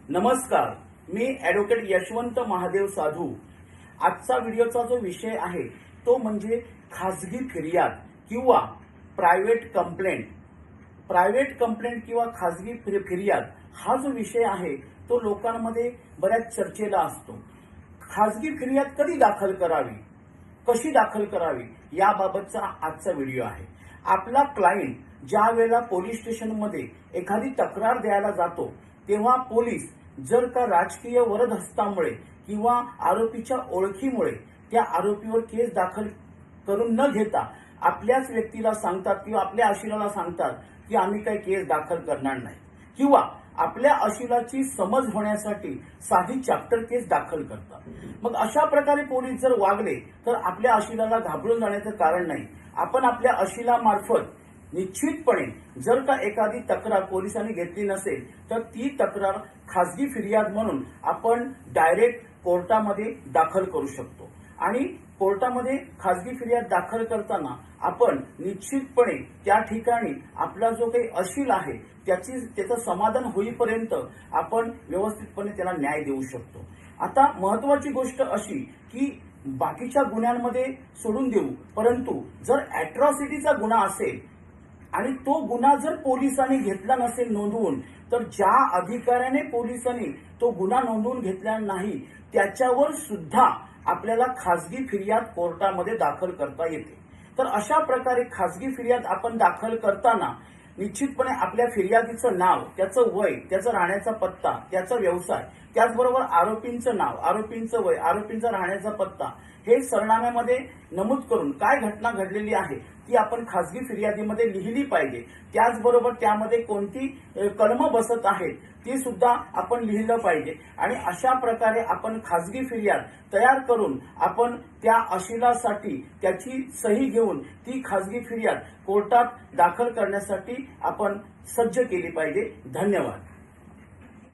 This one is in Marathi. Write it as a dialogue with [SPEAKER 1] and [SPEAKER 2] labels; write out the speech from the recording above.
[SPEAKER 1] नमस्कार, मी ॲडव्होकेट यशवंत महादेव साधू। आजचा व्हिडिओचा जो विषय आहे तो म्हणजे खासगी फिर्याद किंवा प्रायव्हेट कंप्लेंट। प्रायव्हेट कंप्लेंट किंवा खासगी फिर्याद हा जो विषय आहे तो लोकांमध्ये बऱ्याच चर्चेला असतो। खासगी फिर्याद कधी दाखल करावी, कशी दाखल करावी याबाबतचा आजचा व्हिडिओ आहे। आपला क्लायंट ज्या वेळेला पोलीस स्टेशनमध्ये एखादी तक्रार द्यायला जातो तेव्हा पोलीस जर का राजकीय वरदहस्तामुळे किंवा आरोपीच्या ओळखीमुळे त्या आरोपीवर केस दाखल करून न घेता आपल्याच व्यक्तीला सांगतात किंवा आपल्या अशिलाला सांगतात की आम्ही काही केस दाखल करणार नाही, किंवा आपल्या अशिलाची समज होण्यासाठी साधी चॅप्टर केस दाखल करतात। मग अशा प्रकारे पोलीस जर वागले तर आपल्या अशिलाला घाबरून जाण्याचं कारण नाही। आपण आपल्या अशिलामार्फत निश्चितपणे जर का एखादी तक्रार पोलिसांनी घेतली नसेल तर ती तक्रार खासगी फिर्याद म्हणून आपण डायरेक्ट कोर्टामध्ये दाखल करू शकतो। आणि कोर्टामध्ये खासगी फिर्याद दाखल करताना आपण निश्चितपणे त्या ठिकाणी आपला जो काही अशील आहे त्याचं समाधान होईपर्यंत आपण व्यवस्थितपणे त्याला न्याय देऊ शकतो। आता महत्वाची गोष्ट अशी की बाकीच्या गुन्ह्यांमध्ये सोडून देऊ, परंतु जर अॅट्रॉसिटीचा गुन्हा असेल आणि तो गुन्हा जर पोलिसांनी घेतला नसेल नोंदवून, तर ज्या अधिकाऱ्याने पोलिसांनी तो गुन्हा नोंदवून घेतला नाही त्याच्यावर सुद्धा आपल्याला खासगी फिर्याद कोर्टामध्ये दाखल करता येते। तर अशा प्रकारे खासगी फिर्याद आपण दाखल करताना निश्चितपणे आपल्या फिर्यादीचं नाव, त्याचं वय, त्याचा राहण्याचा पत्ता, त्याचा व्यवसाय, त्याचबरोबर आरोपींचं नाव, आरोपींचं वय, आरोपींचा राहण्याचा पत्ता हे सरनाम्यामध्ये नमूद करून काय घटना घडलेली आहे ती आपण खासगी फिर्यादीमध्ये लिहिली पाहिजे। त्याचबरोबर त्यामध्ये कोणती कलमं बसत आहेत ती सुद्धा आपण लिहिलं पाहिजे। आणि अशा प्रकारे आपण खासगी फिर्याद तयार करून आपण त्या अशिलासाठी त्याची सही घेऊन ती खासगी फिर्याद कोर्टात दाखल करण्यासाठी आपण सज्ज केली पाहिजे। धन्यवाद।